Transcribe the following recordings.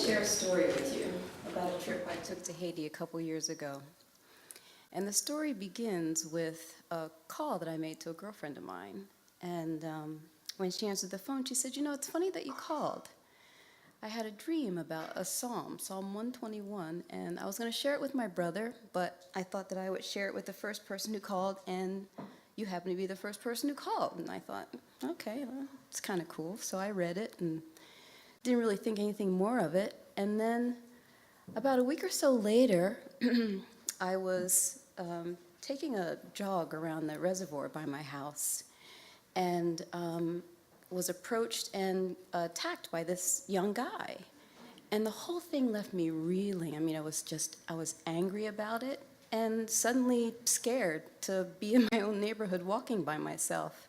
share a story with you about a trip I took to Haiti a couple years ago. And the story begins with a call that I made to a girlfriend of mine. And when she answered the phone, she said, it's funny that you called. I had a dream about a psalm, Psalm 121, and I was going to share it with my brother, but I thought that I would share it with the first person who called, and you happen to be the first person who called. And I thought, okay, well, it's kind of cool. So I read it and didn't really think anything more of it. And then about a week or so later, I was taking a jog around the reservoir by my house and was approached and attacked by this young guy. And the whole thing left me reeling. I was angry about it and suddenly scared to be in my own neighborhood walking by myself.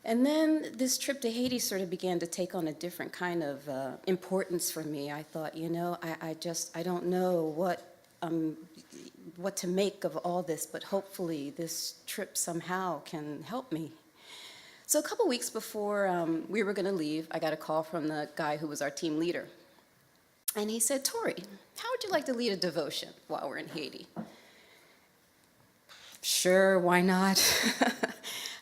And then this trip to Haiti sort of began to take on a different kind of importance for me. I thought, I don't know what to make of all this, but hopefully this trip somehow can help me. So a couple weeks before we were going to leave, I got a call from the guy who was our team leader. And he said, Tori, how would you like to lead a devotion while we're in Haiti? Sure, why not?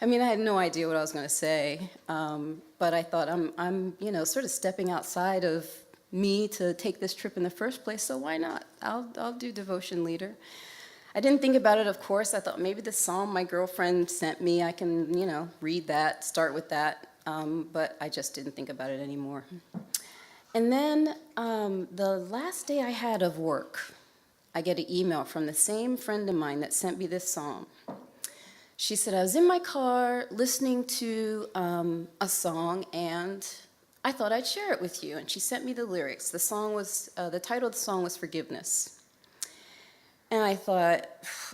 I had no idea what I was going to say, but I thought I'm sort of stepping outside of me to take this trip in the first place, so why not? I'll do devotion leader. I didn't think about it, of course. I thought maybe the psalm my girlfriend sent me, I can, read that, start with that, but I just didn't think about it anymore. And then the last day I had of work, I get an email from the same friend of mine that sent me this psalm. She said, I was in my car listening to a song, and I thought I'd share it with you. And she sent me the lyrics. The title of the song was Forgiveness. And I thought,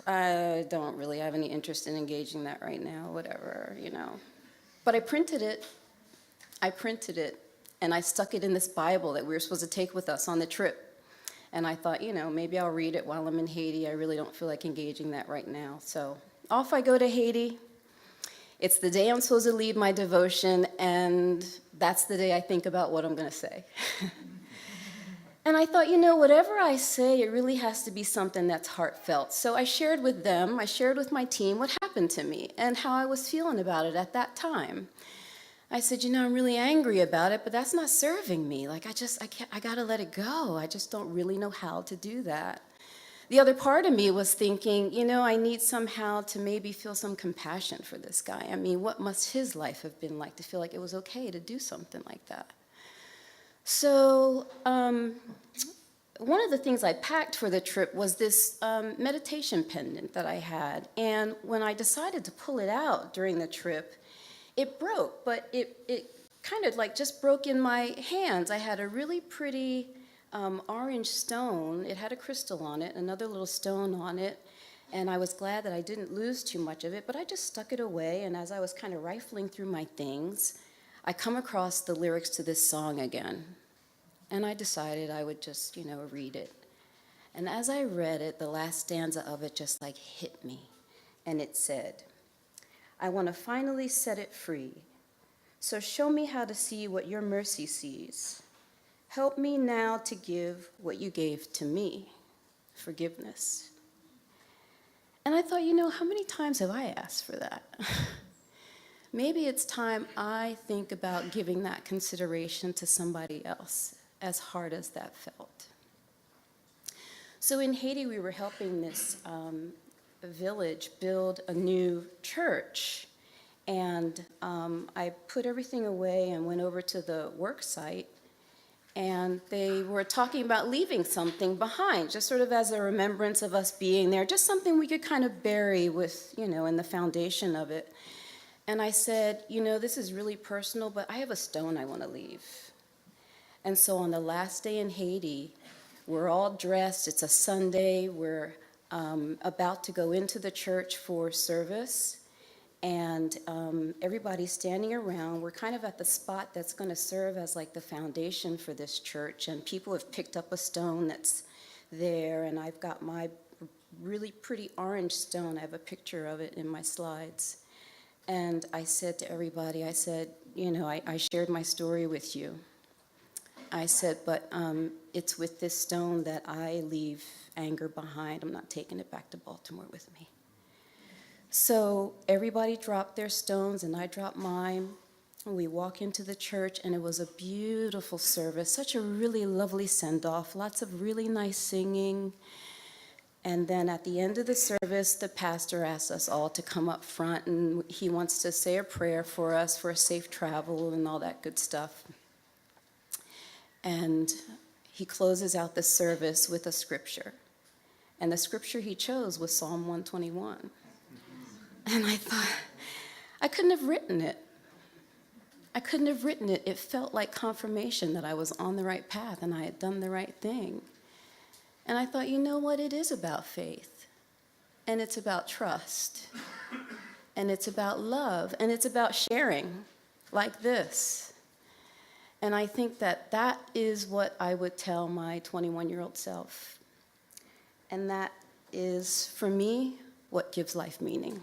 I don't really have any interest in engaging that right now, whatever. But I printed it, and I stuck it in this Bible that we were supposed to take with us on the trip. And I thought, maybe I'll read it while I'm in Haiti. I really don't feel like engaging that right now. So off I go to Haiti. It's the day I'm supposed to lead my devotion, and that's the day I think about what I'm going to say. And I thought, whatever I say, it really has to be something that's heartfelt. So I shared with them, I shared with my team what happened to me and how I was feeling about it at that time. I said, I'm really angry about it, but that's not serving me. I got to let it go. I just don't really know how to do that. The other part of me was thinking, I need somehow to maybe feel some compassion for this guy. What must his life have been like to feel like it was okay to do something like that? So one of the things I packed for the trip was this meditation pendant that I had. And when I decided to pull it out during the trip, it broke, but it kind of just broke in my hands. I had a really pretty orange stone. It had a crystal on it, another little stone on it, and I was glad that I didn't lose too much of it, but I just stuck it away, and as I was kind of rifling through my things, I come across the lyrics to this song again, and I decided I would just, read it. And as I read it, the last stanza of it just hit me, and it said, I want to finally set it free, so show me how to see what your mercy sees. Help me now to give what you gave to me, forgiveness. And I thought, how many times have I asked for that? Maybe it's time I think about giving that consideration to somebody else, as hard as that felt. So in Haiti, we were helping this village build a new church. And I put everything away and went over to the work site. And they were talking about leaving something behind, just sort of as a remembrance of us being there, just something we could kind of bury with, in the foundation of it. And I said, this is really personal, but I have a stone I want to leave. And so on the last day in Haiti, we're all dressed. It's a Sunday. We're about to go into the church for service. And everybody's standing around. We're kind of at the spot that's going to serve as the foundation for this church. And people have picked up a stone that's there. And I've got my really pretty orange stone. I have a picture of it in my slides. And I said to everybody, I shared my story with you. I said, but it's with this stone that I leave anger behind. I'm not taking it back to Baltimore with me. So everybody dropped their stones, and I dropped mine. We walk into the church, and it was a beautiful service, such a really lovely send-off, lots of really nice singing. And then at the end of the service, the pastor asked us all to come up front, and he wants to say a prayer for us for safe travel and all that good stuff. And he closes out the service with a scripture. And the scripture he chose was Psalm 121. And I thought, I couldn't have written it. I couldn't have written it. It felt like confirmation that I was on the right path and I had done the right thing. And I thought, you know what? It is about faith. And it's about trust. And it's about love. And it's about sharing like this. And I think that that is what I would tell my 21-year-old self. And that is, for me, what gives life meaning.